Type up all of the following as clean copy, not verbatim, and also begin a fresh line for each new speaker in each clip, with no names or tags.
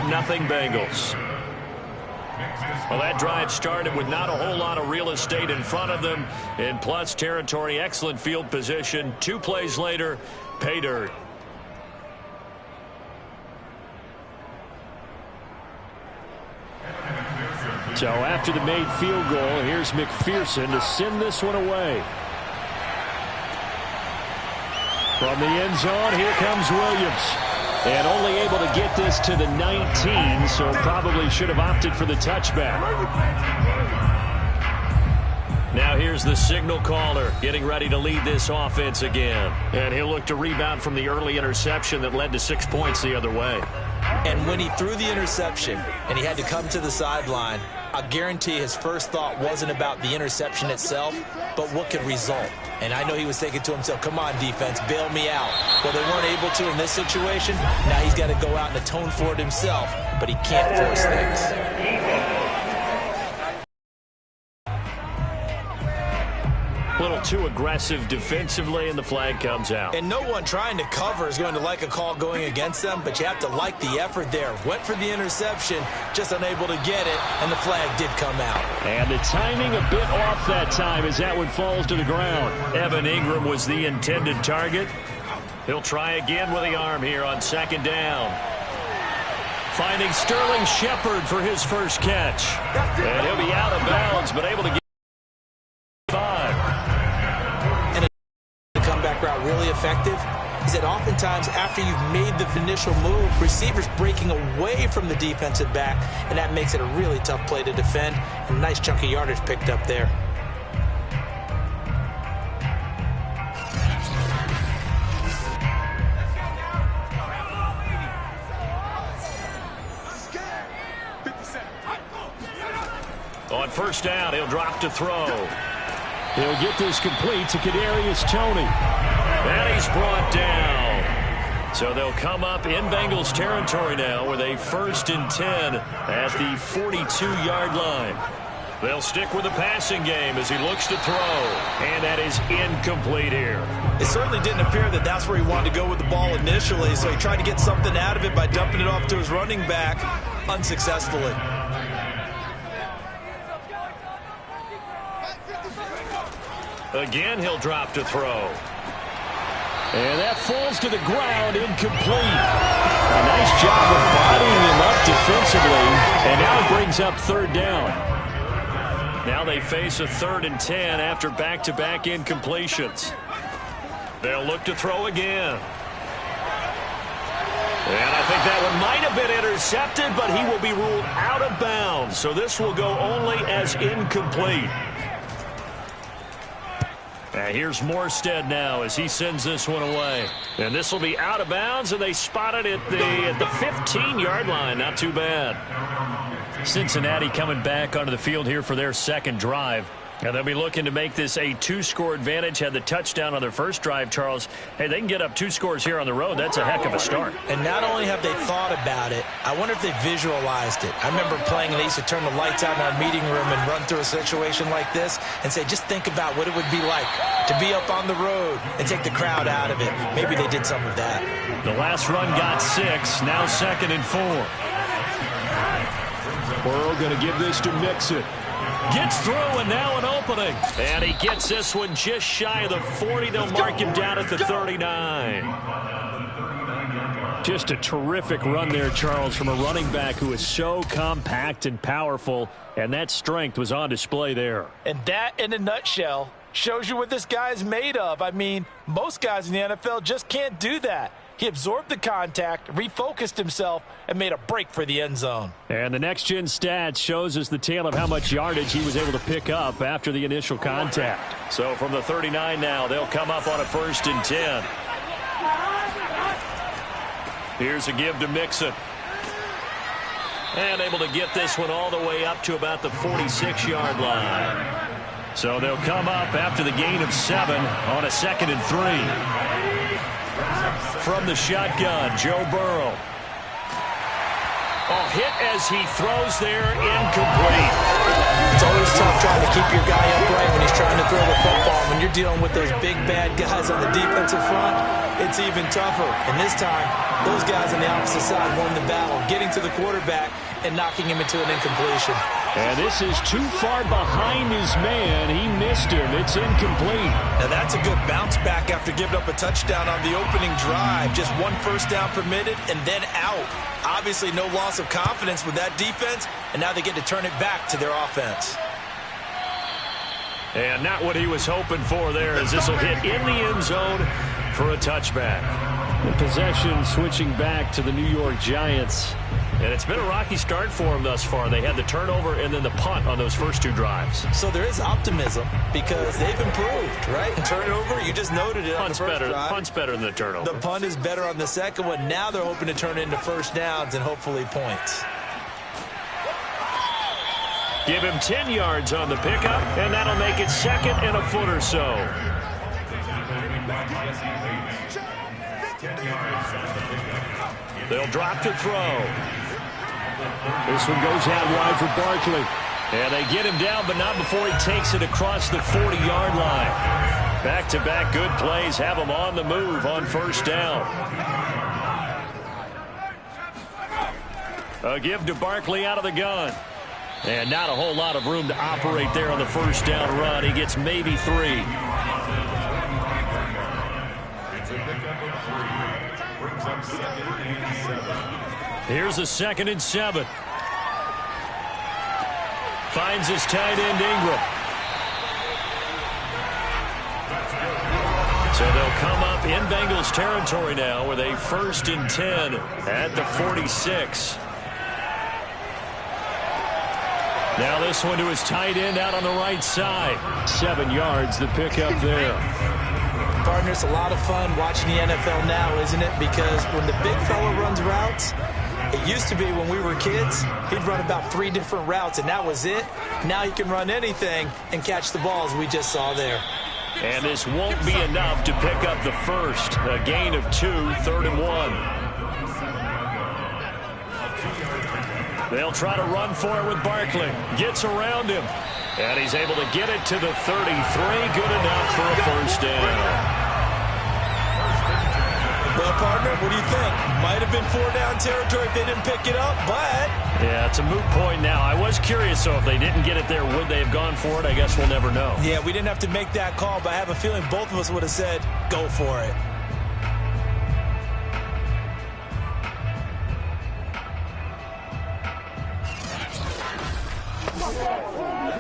7-0 Bengals. Well, that drive started with not a whole lot of real estate in front of them. In plus territory, excellent field position. 2 plays later, pay dirt.
So after the made field goal, here's McPherson to send this one away. From the end zone, here comes Williams. And only able to get this to the 19, so probably should have opted for the touchback.
Now here's the signal caller getting ready to lead this offense again. And he'll look to rebound from the early interception that led to 6 points the other way.
And when he threw the interception and he had to come to the sideline, I guarantee his first thought wasn't about the interception itself, but what could result. And I know he was thinking to himself, come on, defense, bail me out. Well, they weren't able to in this situation. Now he's got to go out and atone for it himself, but he can't force things.
A little too aggressive defensively, and the flag comes out.
And no one trying to cover is going to like a call going against them, but you have to like the effort there. Went for the interception, just unable to get it, and the flag did come out.
And the timing a bit off that time as that one falls to the ground.
Evan Ingram was the intended target. He'll try again with the arm here on 2nd down. Finding Sterling Shepard for his first catch. And he'll be out of bounds, but able to get
route really effective is that oftentimes after you've made the initial move, receivers breaking away from the defensive back, and that makes it a really tough play to defend. A nice chunk of yardage picked up there.
On 1st down, he'll drop to throw.
He'll get this complete to Kadarius Toney.
And he's brought down. So they'll come up in Bengals territory now with a 1st and 10 at the 42-yard line. They'll stick with the passing game as he looks to throw. And that is incomplete here.
It certainly didn't appear that that's where he wanted to go with the ball initially, so he tried to get something out of it by dumping it off to his running back unsuccessfully.
Again, he'll drop to throw.
And that falls to the ground, incomplete. A nice job of bodying him up defensively, and now it brings up 3rd down.
Now they face a 3rd and 10 after back-to-back incompletions. They'll look to throw again. And I think that one might have been intercepted, but he will be ruled out of bounds. So this will go only as incomplete. Here's Morstead now as he sends this one away. And this will be out of bounds, and they spot it at the 15-yard line. Not too bad. Cincinnati coming back onto the field here for their 2nd drive. And they'll be looking to make this a 2-score advantage. Had the touchdown on their first drive, Charles. Hey, they can get up 2 scores here on the road. That's a heck of a start.
And not only have they thought about it, I wonder if they visualized it. I remember playing, and they used to turn the lights out in our meeting room and run through a situation like this and say, just think about what it would be like to be up on the road and take the crowd out of it. Maybe they did some of that.
The last run got 6. Now 2nd and 4.
Burrow going to give this to Mixon.
Gets through, and now an opening. And he gets this one just shy of the 40. They'll mark him down at the 39.
Just a terrific run there, Charles, from a running back who is so compact and powerful, and that strength was on display there.
And that, in a nutshell, shows you what this guy is made of. I mean, most guys in the NFL just can't do that. He absorbed the contact, refocused himself, and made a break for the end zone.
And the next-gen stats shows us the tale of how much yardage he was able to pick up after the initial contact.
So from the 39 now, they'll come up on a 1st and 10. Here's a give to Mixon. And able to get this one all the way up to about the 46-yard line. So they'll come up after the gain of 7 on a 2nd and 3. From the shotgun, Joe Burrow. Oh, hit as he throws there, incomplete.
It's always tough trying to keep your guy upright when he's trying to throw the football. When you're dealing with those big, bad guys on the defensive front, it's even tougher. And this time, those guys on the opposite side won the battle, getting to the quarterback and knocking him into an incompletion.
And this is too far behind his man. He missed him. It's incomplete.
Now that's a good bounce back after giving up a touchdown on the opening drive. Just one first down permitted and then out. Obviously no loss of confidence with that defense, and now they get to turn it back to their offense.
And not what he was hoping for there, as this will hit in the end zone for a touchback.
The possession switching back to the New York Giants.
And it's been a rocky start for them thus far. They had the turnover and then the punt on those first two drives.
So there is optimism because they've improved, right? Turnover, you just noted it on the first drive.
Punt's better than the turnover.
The punt is better on the second one. Now they're hoping to turn it into first downs and hopefully points.
Give him 10 yards on the pickup, and that'll make it second and a foot or so. They'll drop to throw.
This one goes out wide for Barkley.
And they get him down, but not before he takes it across the 40-yard line. Back-to-back good plays have him on the move on first down. A give to Barkley out of the gun. And not a whole lot of room to operate there on the first down run. He gets maybe 3. Here's a 2nd and 7. Finds his tight end Ingram. So they'll come up in Bengals territory now with a 1st and 10 at the 46. Now this one to his tight end out on the right side. 7 yards the pickup there.
Partner, it's a lot of fun watching the NFL now, isn't it? Because when the big fella runs routes, it used to be when we were kids, he'd run about 3 different routes, and that was it. Now he can run anything and catch the balls we just saw there.
And this won't be enough to pick up the first. A gain of 2, 3rd and 1. They'll try to run for it with Barkley. Gets around him. And he's able to get it to the 33. Good enough for a first down.
Well, partner, what do you think? Might have been 4-down territory if they didn't pick it up, but...
Yeah, it's a moot point now. I was curious, so if they didn't get it there, would they have gone for it? I guess we'll never know.
Yeah, we didn't have to make that call, but I have a feeling both of us would have said, go for it.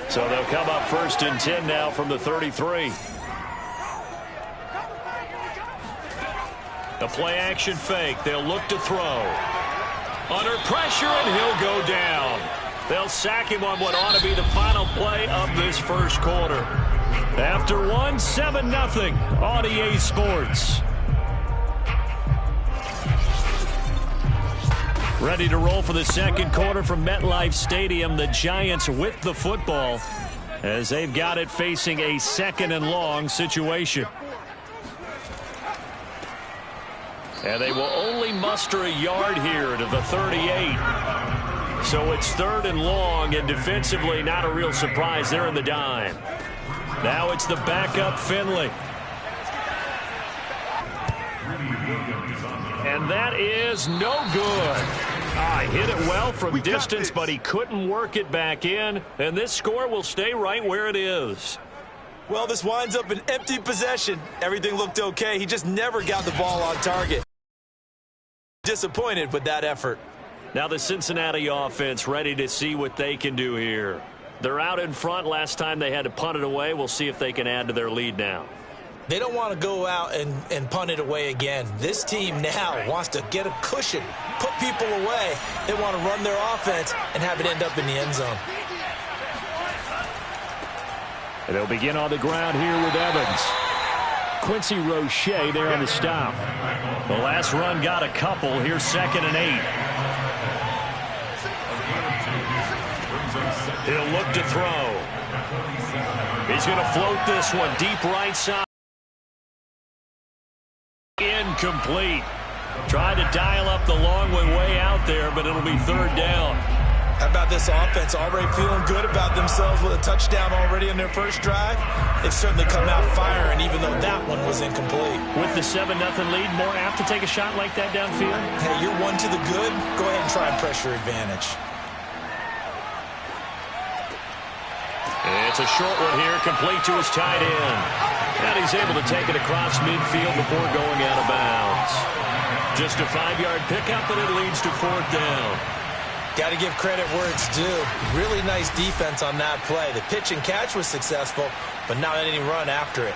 So they'll come up 1st and 10 now from the 33. The play action fake. They'll look to throw. Under pressure, and he'll go down. They'll sack him on what ought to be the final play of this first quarter. After one, 7-0 on EA Sports. Ready to roll for the second quarter from MetLife Stadium. The Giants with the football as they've got it facing a 2nd and long situation. And they will only muster a yard here to the 38. So it's 3rd and long, and defensively not a real surprise. They're in the dime. Now it's the backup Finley. And that is no good. Hit it well from distance, but he couldn't work it back in. And this score will stay right where it is.
Well, this winds up an empty possession. Everything looked okay. He just never got the ball on target. Disappointed with that effort.
Now the Cincinnati offense ready to see what they can do here. They're out in front. Last time they had to punt it away. We'll see if they can add to their lead now.
They don't want to go out and punt it away again. This team now wants to get a cushion, put people away. They want to run their offense and have it end up in the end zone.
And they'll begin on the ground here with Evans. Quincy Roche there on the stop.
The last run got a couple. Here's 2nd and 8. He'll look to throw. He's going to float this one deep right side. Incomplete. Tried to dial up the long one way out there, but it'll be 3rd down.
How about this offense already feeling good about themselves with a touchdown already in their first drive? They've certainly come out firing, even though that one was incomplete.
With the 7-0 lead, more apt to take a shot like that downfield?
Hey, you're one to the good. Go ahead and try and press your advantage.
It's a short one here, complete to his tight end. And he's able to take it across midfield before going out of bounds. Just a 5-yard pickup, and it leads to 4th down.
Got to give credit where it's due. Really nice defense on that play. The pitch and catch was successful, but not any run after it.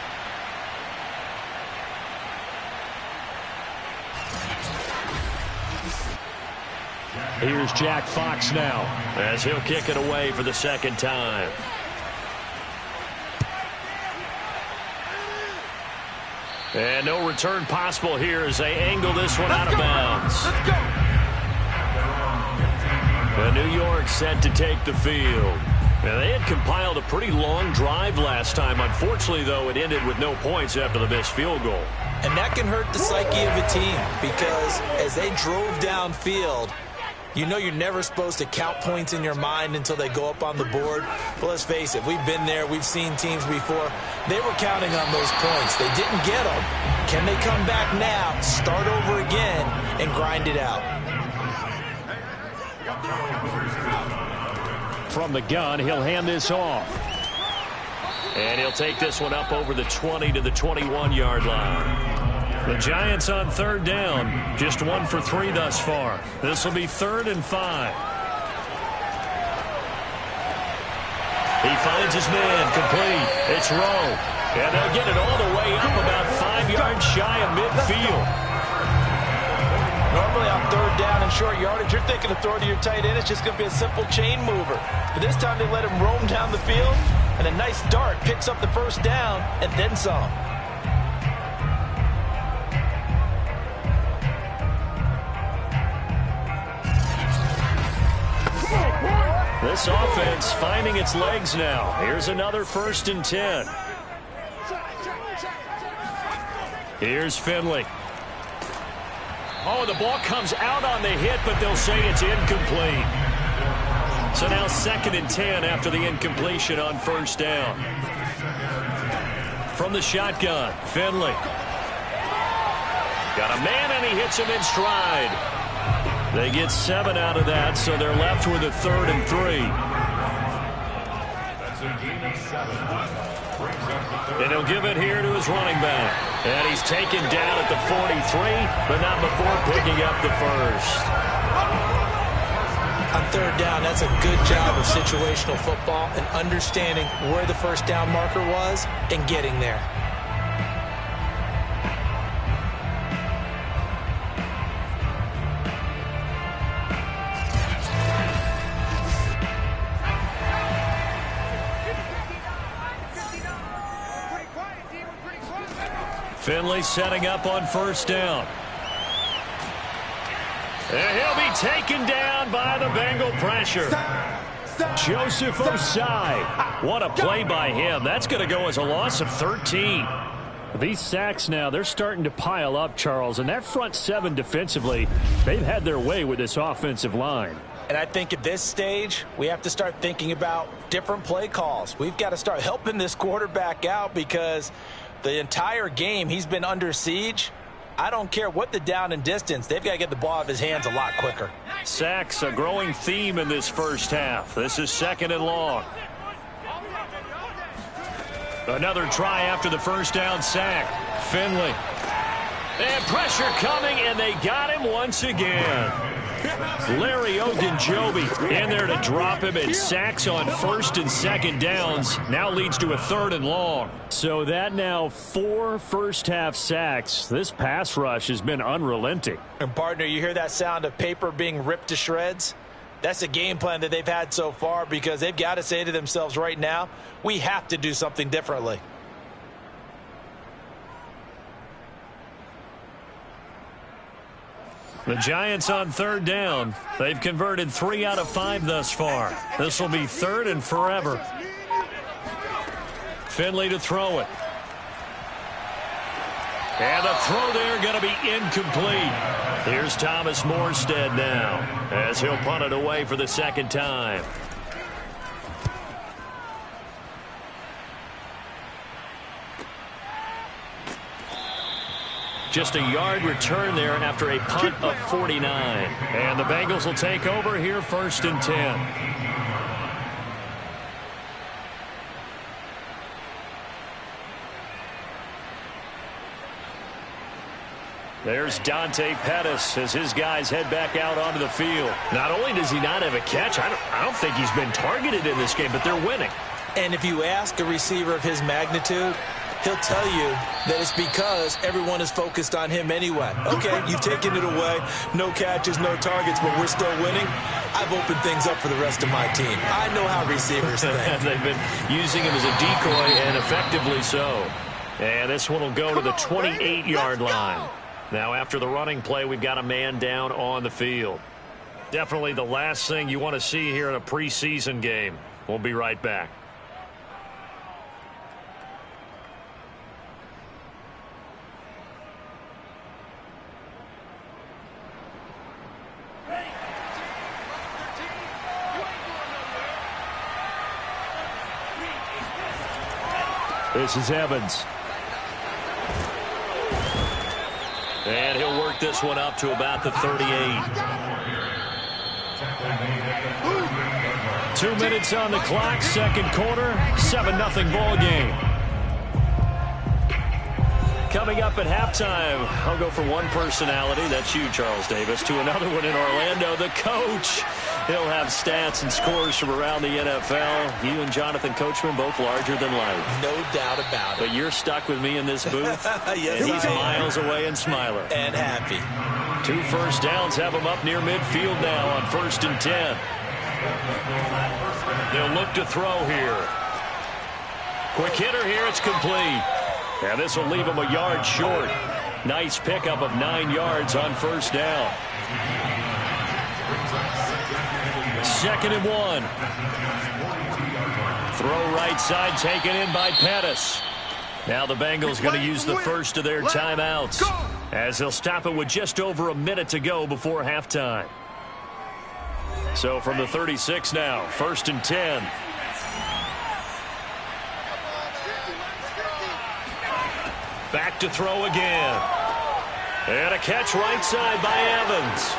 Here's Jack Fox now,
as he'll kick it away for the second time. And no return possible here as they angle this one out of bounds.
Let's go.
New York set to take the field. Now, they had compiled a pretty long drive last time. Unfortunately, though, it ended with no points after the missed field goal.
And that can hurt the psyche of a team because as they drove downfield, you know you're never supposed to count points in your mind until they go up on the board. But let's face it, we've been there. We've seen teams before. They were counting on those points. They didn't get them. Can they come back now, start over again, and grind it out?
from the gun. He'll hand this off.
And he'll take this one up over the 20 to the 21-yard line. The Giants on third down. Just 1 for 3 thus far. This will be 3rd and 5. He finds his man complete. It's Rowe. And they'll get it all the way up about 5 yards shy of midfield.
Normally on third down and short yardage, you're thinking of throw to your tight end. It's just going to be a simple chain mover. But this time they let him roam down the field. And a nice dart picks up the first down and then some.
This offense finding its legs now. Here's another 1st and 10. Here's Finley. Oh, the ball comes out on the hit, but they'll say it's incomplete. So now 2nd and 10 after the incompletion on 1st down. From the shotgun, Finley. Got a man, and he hits him in stride. They get 7 out of that, so they're left with a 3rd and 3. And he'll give it here to his running back. And he's taken down at the 43, but not before picking up the first.
On third down, that's a good job of situational football and understanding where the first down marker was and getting there.
Finley setting up on 1st down. And he'll be taken down by the Bengal pressure. Joseph Osai. What a play by him. That's going to go as a loss of 13.
These sacks now, they're starting to pile up, Charles. And that front 7 defensively, they've had their way with this offensive line.
And I think at this stage, we have to start thinking about different play calls. We've got to start helping this quarterback out because the entire game he's been under siege. I don't care what the down and distance. They've got to get the ball out of his hands a lot quicker.
Sacks, a growing theme in this first half. This is 2nd and long. Another try after the first down sack. Finley. And pressure coming, and they got him once again. Larry Ogunjobi in there to drop him, and sacks on 1st and 2nd downs now leads to a 3rd and long.
So that now 4 first-half sacks. This pass rush has been unrelenting.
And, partner, you hear that sound of paper being ripped to shreds? That's a game plan that they've had so far because they've got to say to themselves right now, we have to do something differently.
The Giants on 3rd down. They've converted 3 out of 5 thus far. This will be 3rd and forever. Finley to throw it. And the throw there going to be incomplete. Here's Thomas Morstead now as he'll punt it away for the second time. Just a yard return there after a punt of 49. And the Bengals will take over here 1st and 10. There's Dante Pettis as his guys head back out onto the field. Not only does he not have a catch, I don't think he's been targeted in this game, but they're winning.
And if you ask a receiver of his magnitude, he'll tell you that it's because everyone is focused on him anyway. Okay, you've taken it away. No catches, no targets, but we're still winning. I've opened things up for the rest of my team. I know how receivers think.
They've been using him as a decoy, and effectively so. And this one will go to the 28-yard line. Now, after the running play, we've got a man down on the field. Definitely the last thing you want to see here in a preseason game. We'll be right back. This is Evans. And he'll work this one up to about the 38. 2 minutes on the clock, second quarter, 7-0 ball game. Coming up at halftime, I'll go from one personality, that's you, Charles Davis, to another one in Orlando, the coach. He'll have stats and scores from around the NFL. You and Jonathan Coachman, both larger than life.
No doubt about it.
But you're stuck with me in this booth,
yes,
and he's miles away and smiling.
And happy.
2 first downs have him up near midfield now on 1st and 10. They'll look to throw here. Quick hitter here, it's complete. And this will leave him a yard short. Nice pickup of 9 yards on 1st down. 2nd and 1. Throw right side taken in by Pettis. Now the Bengals going to use the first of their timeouts as they'll stop it with just over a minute to go before halftime. So from the 36 now, 1st and 10. Back to throw again. And a catch right side by Evans.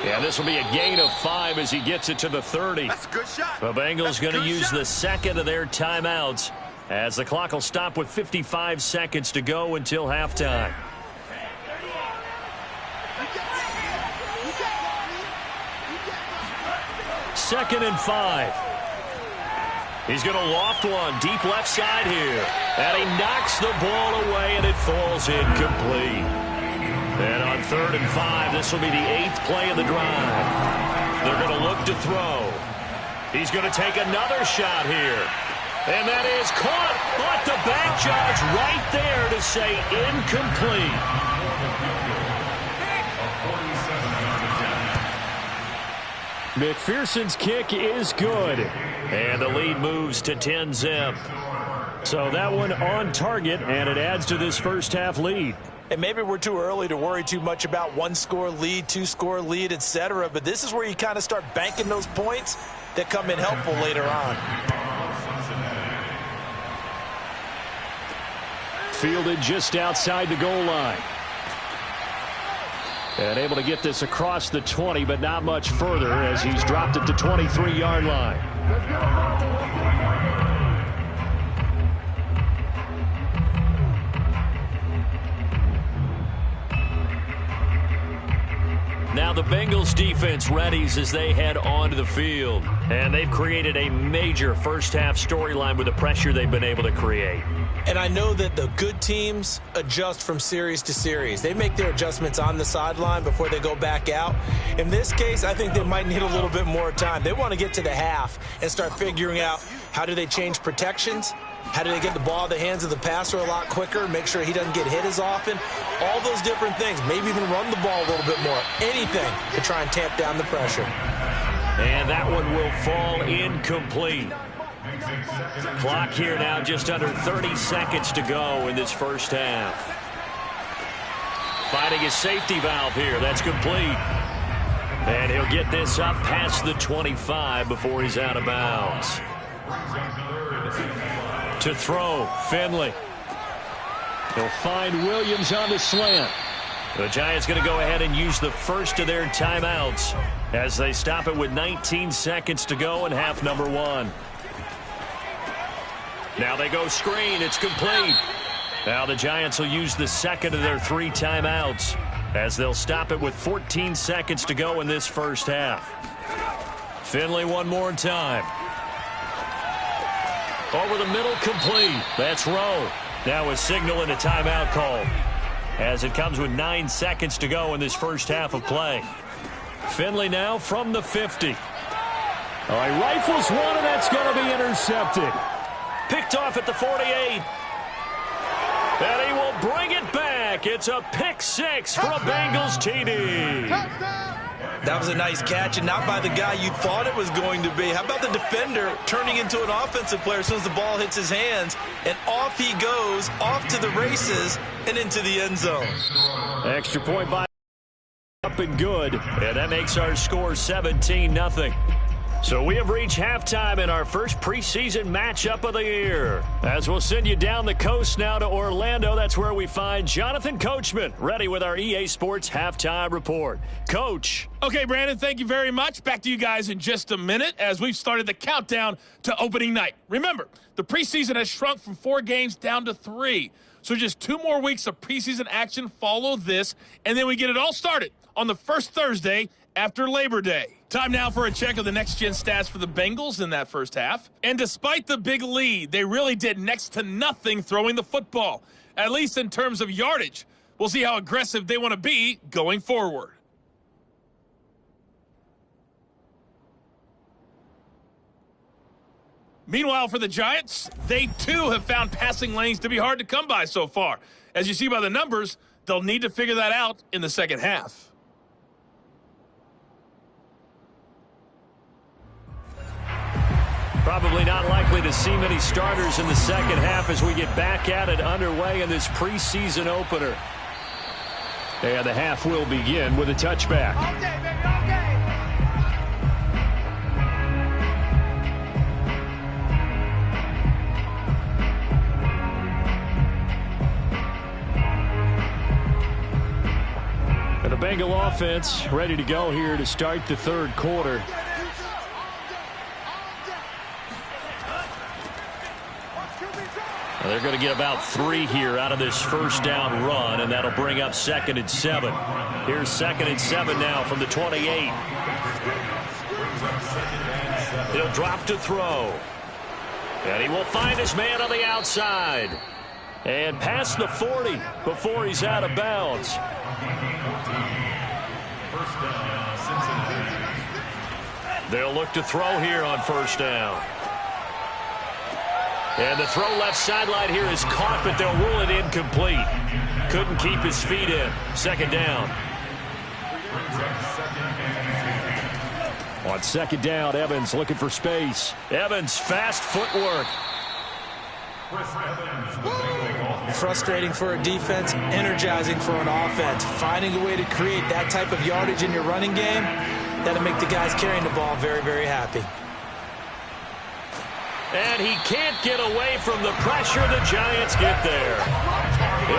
Yeah, this will be a gain of 5 as he gets it to the 30.
That's a good shot.
The Bengals going to use the second of their timeouts as the clock will stop with 55 seconds to go until halftime. Second and 5. He's going to loft one deep left side here. And he knocks the ball away, and it falls incomplete. And on 3rd and 5, this will be the 8th play of the drive. They're going to look to throw. He's going to take another shot here. And that is caught, but the back judge right there to say incomplete. McPherson's kick is good. And the lead moves to 10-zip. So that one on target, and it adds to this first half lead.
And maybe we're too early to worry too much about 1-score lead, 2-score lead, etc. But this is where you kind of start banking those points that come in helpful later on.
Fielded just outside the goal line. And able to get this across the 20, but not much further as he's dropped it to 23-yard line. Now the Bengals defense readies as they head onto the field. And they've created a major first-half storyline with the pressure they've been able to create.
And I know that the good teams adjust from series to series. They make their adjustments on the sideline before they go back out. In this case, I think they might need a little bit more time. They want to get to the half and start figuring out how do they change protections, how do they get the ball in the hands of the passer a lot quicker, make sure he doesn't get hit as often, all those different things. Maybe even run the ball a little bit more. Anything to try and tamp down the pressure.
And that one will fall incomplete. Clock here now, just under 30 seconds to go in this first half. Finding his safety valve here. That's complete. And he'll get this up past the 25 before he's out of bounds. To throw, Finley. He'll find Williams on the slant. The Giants going to go ahead and use the first of their timeouts as they stop it with 19 seconds to go in half number 1. Now they go screen. It's complete. Now the Giants will use the second of their 3 timeouts as they'll stop it with 14 seconds to go in this first half. Finley one more time. Over the middle, complete. That's Rowe. Now a signal and a timeout call as it comes with 9 seconds to go in this first half of play. Finley now from the 50. All right, rifles one, and that's going to be intercepted. Picked off at the 48. And he will bring it back. It's a pick 6 for a Bengals TD.
That was a nice catch, and not by the guy you thought it was going to be. How about the defender turning into an offensive player as soon as the ball hits his hands, and off he goes, off to the races, and into the end zone.
Extra point by up and good, and that makes our score 17-0. So we have reached halftime in our first preseason matchup of the year. As we'll send you down the coast now to Orlando, that's where we find Jonathan Coachman, ready with our EA Sports Halftime Report. Coach.
Okay, Brandon, thank you very much. Back to you guys in just a minute as we've started the countdown to opening night. Remember, the preseason has shrunk from 4 games down to 3. So just 2 more weeks of preseason action follow this, and then we get it all started on the first Thursday after Labor Day. Time now for a check of the next-gen stats for the Bengals in that first half. And despite the big lead, they really did next to nothing throwing the football, at least in terms of yardage. We'll see how aggressive they want to be going forward. Meanwhile, for the Giants, they too have found passing lanes to be hard to come by so far. As you see by the numbers, they'll need to figure that out in the second half.
Probably not likely to see many starters in the second half as we get back at it underway in this preseason opener. And the half will begin with a touchback. And the Bengal offense ready to go here to start the third quarter. They're going to get about 3 here out of this first down run, and that'll bring up 2nd and 7. Here's 2nd and 7 now from the 28. He'll drop to throw. And he will find his man on the outside. And past the 40 before he's out of bounds. They'll look to throw here on first down. And the throw left sideline here is caught, but they'll rule it incomplete. Couldn't keep his feet in. 2nd down. On 2nd down, Evans looking for space. Evans, fast footwork.
Frustrating for a defense, energizing for an offense. Finding a way to create that type of yardage in your running game, that'll make the guys carrying the ball very, very happy.
And he can't get away from the pressure. The Giants get there.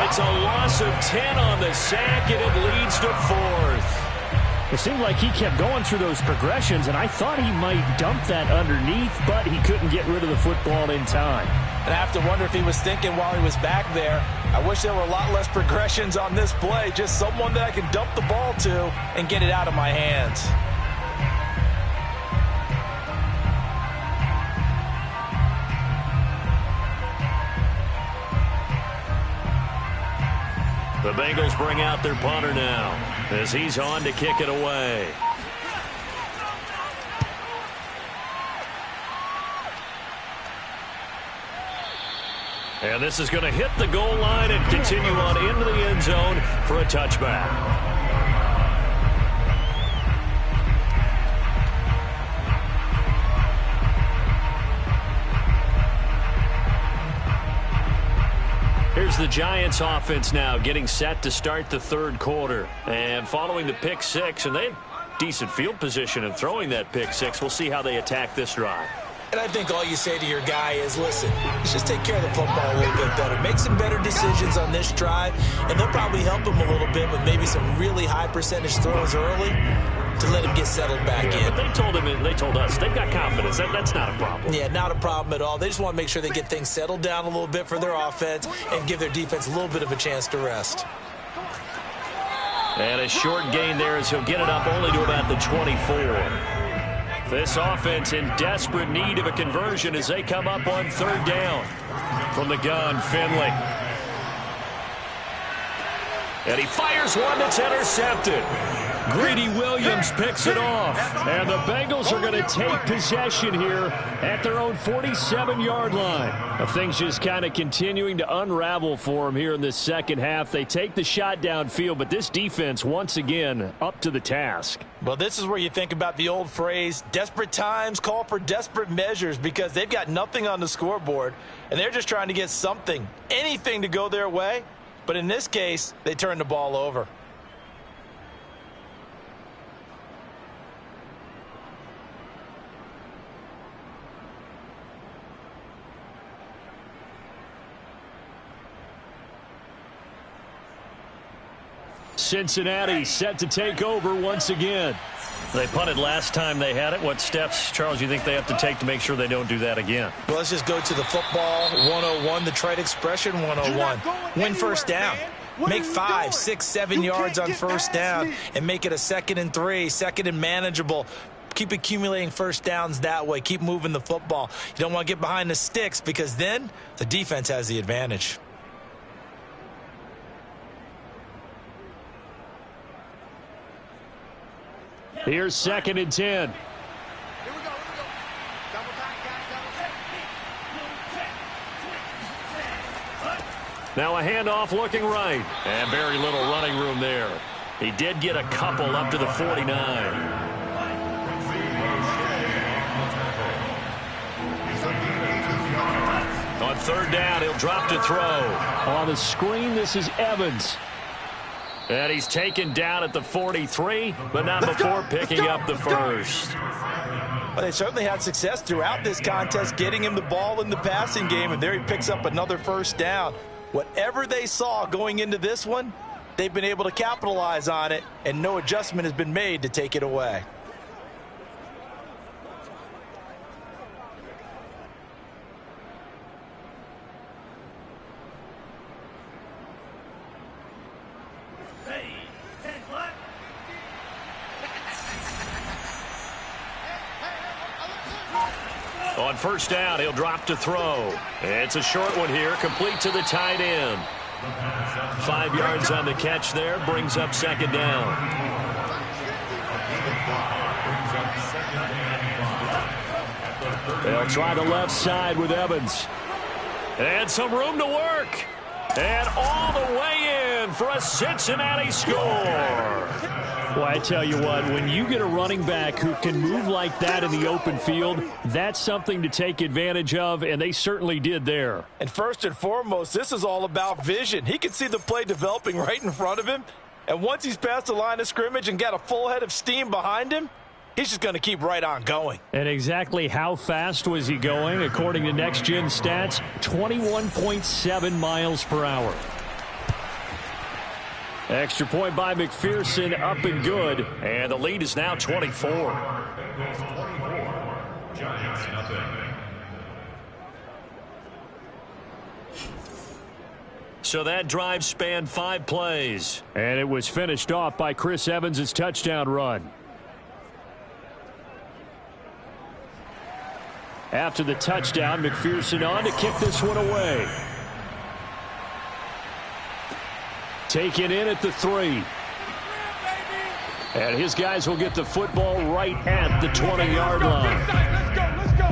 It's a loss of 10 on the sack, and it leads to 4th.
It seemed like he kept going through those progressions, and I thought he might dump that underneath, but he couldn't get rid of the football in time.
And I have to wonder if he was thinking while he was back there, I wish there were a lot less progressions on this play, just someone that I can dump the ball to and get it out of my hands.
The Bengals bring out their punter now as he's on to kick it away. And this is going to hit the goal line and continue on into the end zone for a touchback. Here's is the Giants offense now getting set to start the third quarter. And following the pick six, and they had decent field position in throwing that pick six. We'll see how they attack this drive.
And I think all you say to your guy is, listen, let's just take care of the football a little bit better. Make some better decisions on this drive, and they'll probably help him a little bit with maybe some really high percentage throws early to let him get settled back in.
But they told us, they've got confidence. That's not a problem.
Yeah, not a problem at all. They just want to make sure they get things settled down a little bit for their offense and give their defense a little bit of a chance to rest.
And a short gain there as he'll get it up only to about the 24. This offense in desperate need of a conversion as they come up on third down. From the gun, Finley. And he fires one that's intercepted. Greedy Williams picks it off. And the Bengals are going to take possession here at their own 47-yard line. Things just kind of continuing to unravel for them here in this second half. They take the shot downfield, but this defense once again up to the task.
Well, this is where you think about the old phrase, desperate times call for desperate measures, because they've got nothing on the scoreboard, and they're just trying to get something, anything to go their way. But in this case, they turn the ball over.
Cincinnati set to take over once again.
They punted last time they had it. What steps, Charles, you think they have to take to make sure they don't do that again?
Well, let's just go to the football 101, the trade expression 101. Win first down. Make 5, 6, 7 yards on first down and make it a 2nd and 3, 2nd and manageable. Keep accumulating first downs that way. Keep moving the football. You don't want to get behind the sticks, because then the defense has the advantage.
Here's 2nd and 10.
Now a handoff looking right. And very little running room there. He did get a couple up to the 49. On third down, he'll drop to throw.
On the screen, this is Evans.
And he's taken down at the 43, but not before picking up the first.
Well, they certainly had success throughout this contest getting him the ball in the passing game, and there he picks up another first down. Whatever they saw going into this one, they've been able to capitalize on it, and no adjustment has been made to take it away.
On first down, he'll drop to throw. It's a short one here, complete to the tight end. 5 yards on the catch there, brings up 2nd down.
They'll try the left side with Evans.
And some room to work. And all the way in for a Cincinnati score.
Well, I tell you what, when you get a running back who can move like that in the open field, that's something to take advantage of, and they certainly did there.
And first and foremost, this is all about vision. He can see the play developing right in front of him, and once he's past the line of scrimmage and got a full head of steam behind him, he's just going to keep right on going.
And exactly how fast was he going? According to Next Gen Stats, 21.7 miles per hour.
Extra point by McPherson, up and good. And the lead is now 24. So that drive spanned 5 plays.
And it was finished off by Chris Evans' touchdown run. After the touchdown, McPherson on to kick this one away. Taken in at the 3. And his guys will get the football right at the 20-yard line.
Let's go.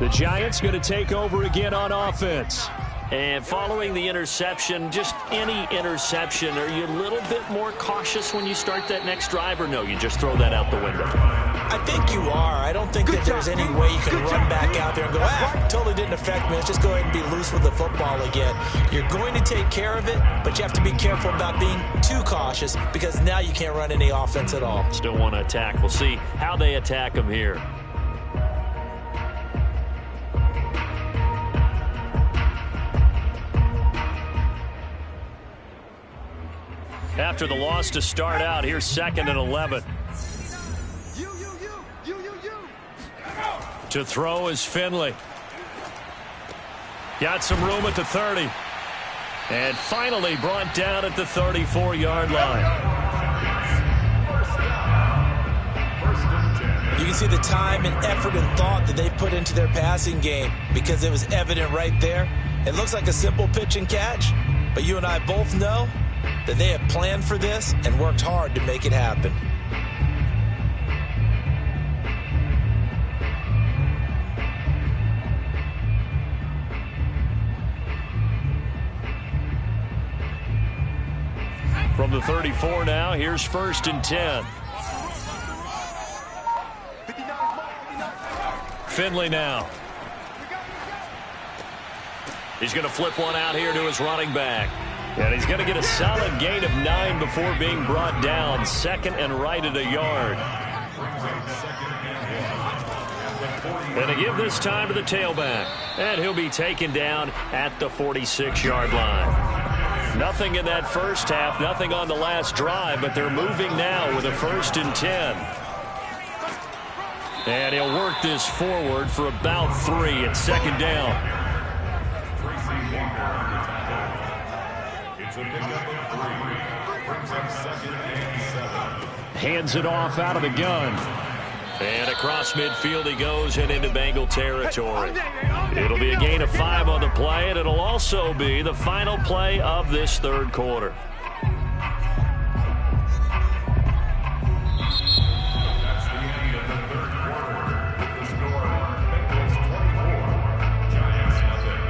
The Giants going to take over again on offense.
And following the interception, just any interception, are you a little bit more cautious when you start that next drive, or no, you just throw that out the window?
I think you are. I don't think that there's any way you can run back out there and go, totally didn't affect me. Let's just go ahead and be loose with the football again. You're going to take care of it, but you have to be careful about being too cautious because now you can't run any offense at all.
Still want to attack. We'll see how they attack them here. After the loss to start out, here's 2nd and 11. To throw is Finley. Got some room at the 30. And finally brought down at the 34-yard line.
You can see the time and effort and thought that they put into their passing game because it was evident right there. It looks like a simple pitch and catch, but you and I both know that they have planned for this and worked hard to make it happen.
From the 34 now, here's 1st and 10. Finley now. He's going to flip one out here to his running back. And he's going to get a solid gain of 9 before being brought down. 2nd and right at a yard. And to give this time to the tailback. And he'll be taken down at the 46-yard line. Nothing in that first half, nothing on the last drive, but they're moving now with a 1st and 10. And he'll work this forward for about 3 at 2nd down. Hands it off out of the gun. And across midfield he goes and into Bengal territory. It'll be a gain of 5 on the play, and it'll also be the final play of this 3rd quarter.
That's the end of the 3rd quarter. With the score, Bengals 24, Giants nothing.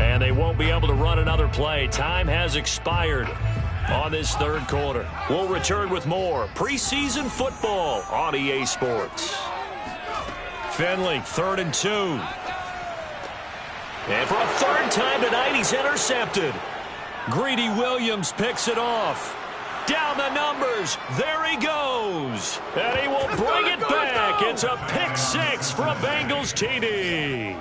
And they won't be able to run another play. Time has expired on this 3rd quarter. We'll return with more preseason football on EA Sports. Finley, 3rd and 2. And for a 3rd time tonight, he's intercepted. Greedy Williams picks it off. Down the numbers. There he goes. And he will bring it back. It's a pick 6 for a Bengals TD.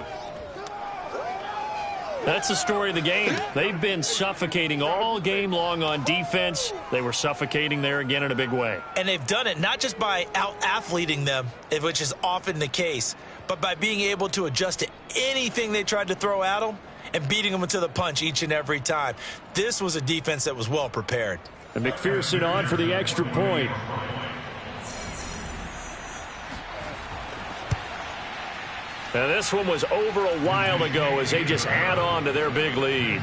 That's the story of the game. They've been suffocating all game long on defense. They were suffocating there again in a big way.
And they've done it not just by out-athleting them, which is often the case, but by being able to adjust to anything they tried to throw at them and beating them to the punch each and every time. This was a defense that was well prepared.
And McPherson on for the extra point. Now this one was over a while ago as they just add on to their big lead.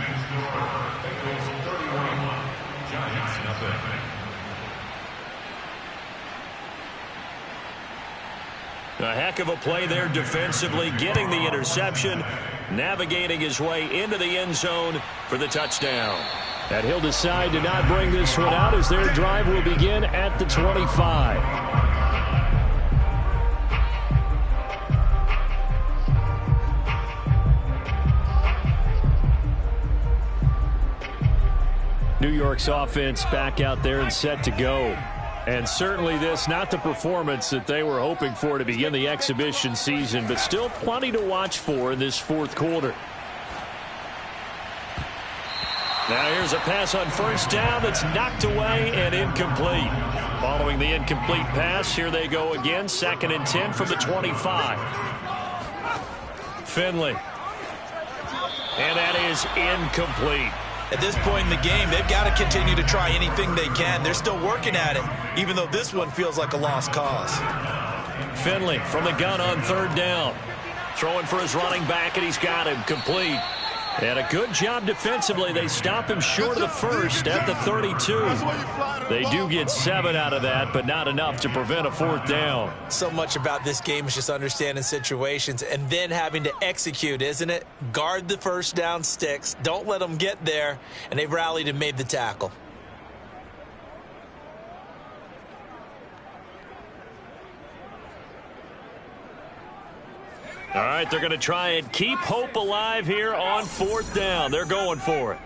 A heck of a play there defensively, getting the interception, navigating his way into the end zone for the touchdown. And he'll decide to not bring this one out as their drive will begin at the 25. New York's offense back out there and set to go. And certainly this, not the performance that they were hoping for to begin the exhibition season, but still plenty to watch for in this 4th quarter. Now here's a pass on 1st down that's knocked away and incomplete. Following the incomplete pass, here they go again, 2nd and 10 from the 25. Finley. And that is incomplete.
At this point in the game, they've got to continue to try anything they can. They're still working at it, even though this one feels like a lost cause.
Finley from the gun on 3rd down. Throwing for his running back, and he's got him complete.
And a good job defensively. They stop him short of the first at the 32. They do get 7 out of that, but not enough to prevent a 4th down.
So much about this game is just understanding situations and then having to execute, isn't it? Guard the first down sticks. Don't let them get there. And they rallied and made the tackle.
All right, they're going to try and keep hope alive here on 4th down. They're going for it.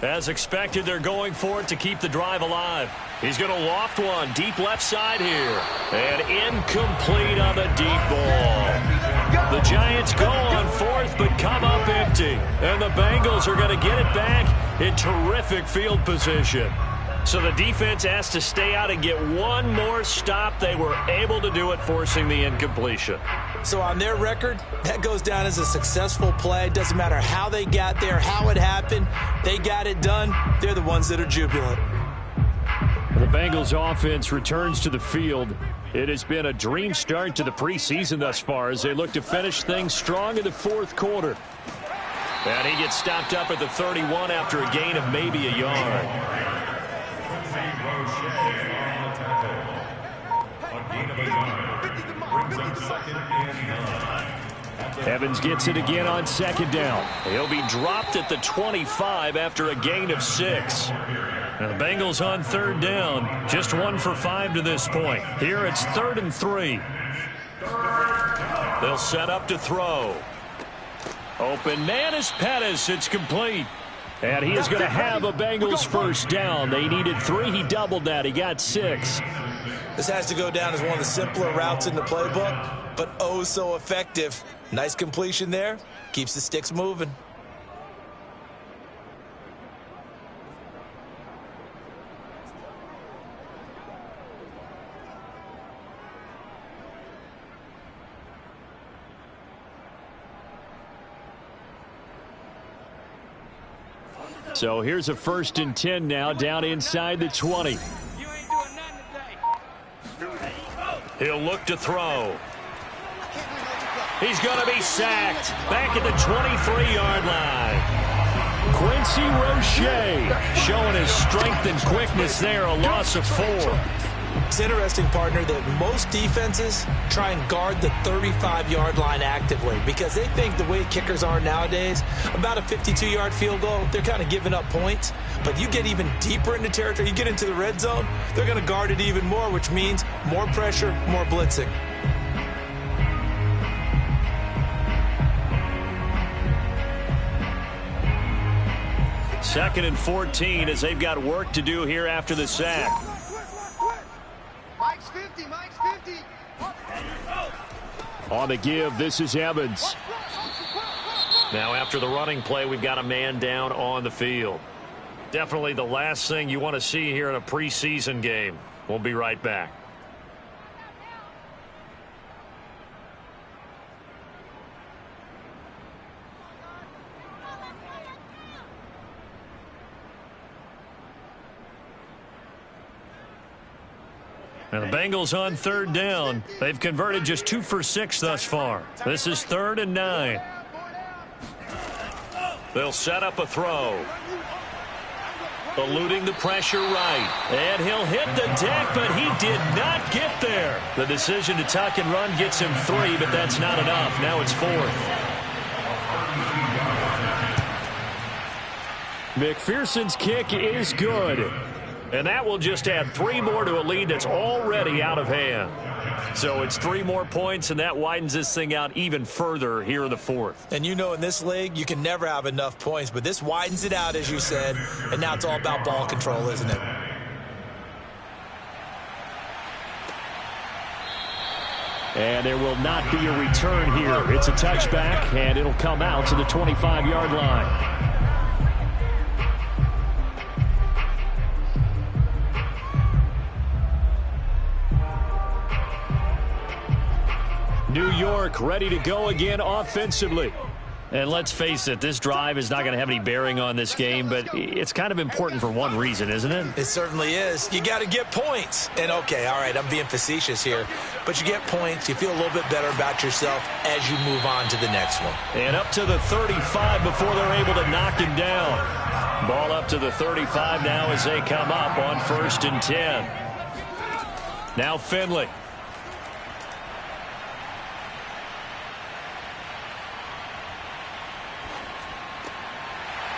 As expected, they're going for it to keep the drive alive. He's going to loft one deep left side here. And incomplete on the deep ball. The Giants go on 4th but come up empty. And the Bengals are going to get it back in terrific field position. So the defense has to stay out and get one more stop. They were able to do it, forcing the incompletion.
So on their record, that goes down as a successful play. Doesn't matter how they got there, how it happened. They got it done. They're the ones that are jubilant.
The Bengals offense returns to the field. It has been a dream start to the preseason thus far as they look to finish things strong in the 4th quarter. And he gets stopped up at the 31 after a gain of maybe a yard. Evans gets it again on 2nd down. He'll be dropped at the 25 after a gain of 6. Now the Bengals on 3rd down, just 1 for 5 to this point. Here it's 3rd and 3. They'll set up to throw. Open man is Pettis. It's complete. And he is going to have a Bengals 1st down. They needed 3. He doubled that. He got 6.
This has to go down as one of the simpler routes in the playbook, but oh so effective. Nice completion there. Keeps the sticks moving.
So here's a 1st and 10 now, down inside the 20. He'll look to throw. He's going to be sacked back at the 23-yard line. Quincy Roche showing his strength and quickness there, a loss of 4.
It's interesting, partner, that most defenses try and guard the 35-yard line actively because they think the way kickers are nowadays, about a 52-yard field goal, they're kind of giving up points. But you get even deeper into territory, you get into the red zone, they're going to guard it even more, which means more pressure, more blitzing.
Second and 14 as they've got work to do here after the sack.
Mike's 50, Mike's 50.
On the give, this is Evans. Now after the running play, we've got a man down on the field. Definitely the last thing you want to see here in a preseason game. We'll be right back. And the Bengals on 3rd down. They've converted just 2 for 6 thus far. This is 3rd and 9. They'll set up a throw. Eluding the pressure right. And he'll hit the deck, but he did not get there. The decision to tuck and run gets him 3, but that's not enough. Now it's 4th. McPherson's kick is good. And that will just add 3 more to a lead that's already out of hand. So it's 3 more points, and that widens this thing out even further here in the 4th.
And you know in this league, you can never have enough points, but this widens it out, as you said, and now it's all about ball control, isn't it?
And there will not be a return here. It's a touchback, and it'll come out to the 25-yard line. New York ready to go again offensively.
And let's face it, this drive is not going to have any bearing on this game, but it's kind of important for one reason, isn't it?
It certainly is. You got to get points. And, okay, all right, I'm being facetious here. But you get points, you feel a little bit better about yourself as you move on to the next one.
And up to the 35 before they're able to knock him down. Ball up to the 35 now as they come up on 1st and 10. Now Finley.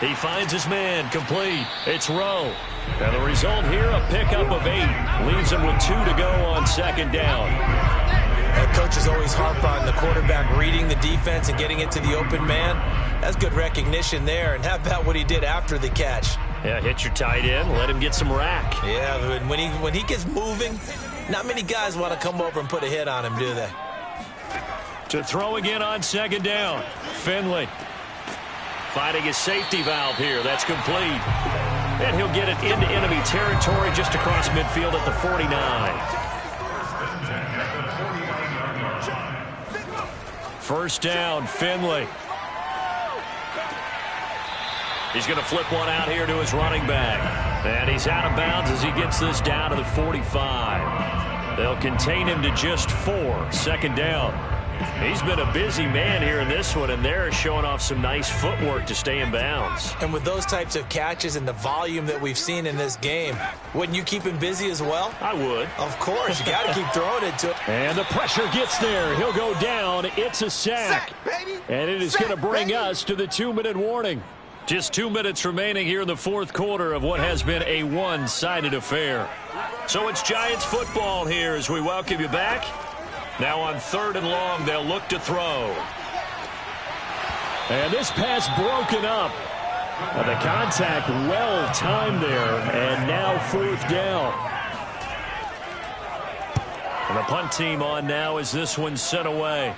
He finds his man, complete. It's Rowe. And the result here, a pickup of 8. Leaves him with 2 to go on 2nd down.
And coaches always harp on the quarterback reading the defense and getting it to the open man. That's good recognition there. And how about what he did after the catch?
Yeah, hit your tight end, let him get some rack.
Yeah, when he gets moving, not many guys want to come over and put a hit on him, do they?
To throw again on 2nd down. Finley. Finding his safety valve here. That's complete. And he'll get it into enemy territory just across midfield at the 49. First down, Finley. He's going to flip one out here to his running back. And he's out of bounds as he gets this down to the 45. They'll contain him to just 4. 2nd down. He's been a busy man here in this one, and they're showing off some nice footwork to stay in bounds.
And with those types of catches and the volume that we've seen in this game, wouldn't you keep him busy as well?
I would.
Of course. You got to keep throwing it to him.
And the pressure gets there. He'll go down. It's a sack. And it is going to bring us to the 2-minute warning. Just 2 minutes remaining here in the 4th quarter of what has been a one-sided affair. So it's Giants football here as we welcome you back. Now on 3rd and long, they'll look to throw. And this pass broken up. The contact well timed there. And now 4th down. And the punt team on now as this one's sent away.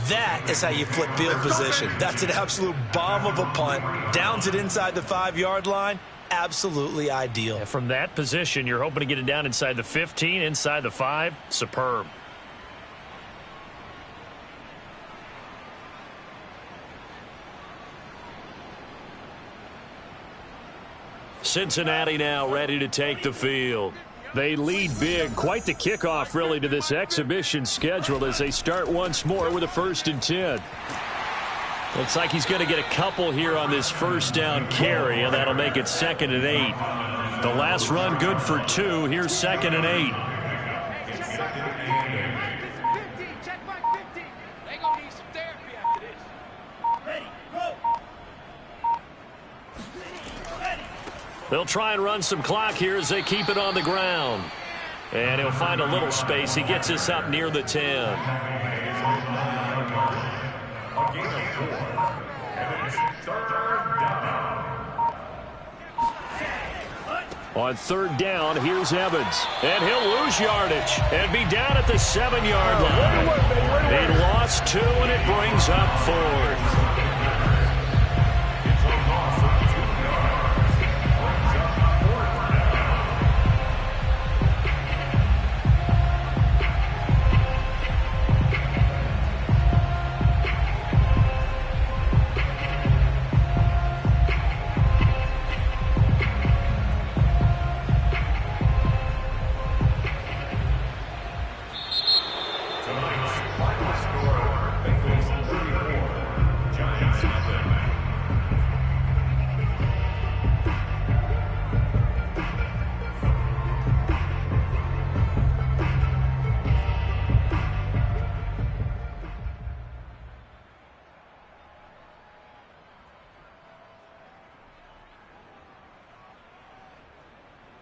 That is how you flip field position. That's an absolute bomb of a punt. Downs it inside the 5-yard line. Absolutely ideal.
Yeah, from that position, you're hoping to get it down inside the 15, inside the 5. Superb. Cincinnati now ready to take the field. They lead big. Quite the kickoff, really, to this exhibition schedule as they start once more with a 1st and 10. Looks like he's going to get a couple here on this 1st down carry, and that'll make it 2nd and 8. The last run good for 2. Here's 2nd and 8. They'll try and run some clock here as they keep it on the ground. And he'll find a little space. He gets us up near the 10. On 3rd down, here's Evans. And he'll lose yardage and be down at the 7-yard line. They lost 2, and it brings up 4th.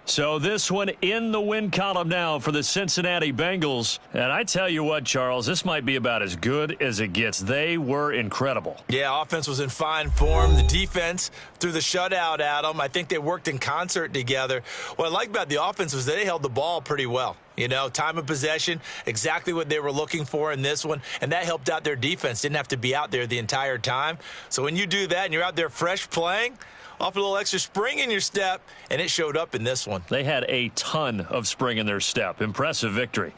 So this one in the win column now for the Cincinnati Bengals. And I tell you what, Charles, this might be about as good as it gets. They were incredible.
Yeah, offense was in fine form. The defense threw the shutout at them. I think they worked in concert together. What I like about the offense was they held the ball pretty well. You know, time of possession, exactly what they were looking for in this one. And that helped out their defense. Didn't have to be out there the entire time. So when you do that and you're out there fresh playing, off a little extra spring in your step, and it showed up in this one.
They had a ton of spring in their step. Impressive victory.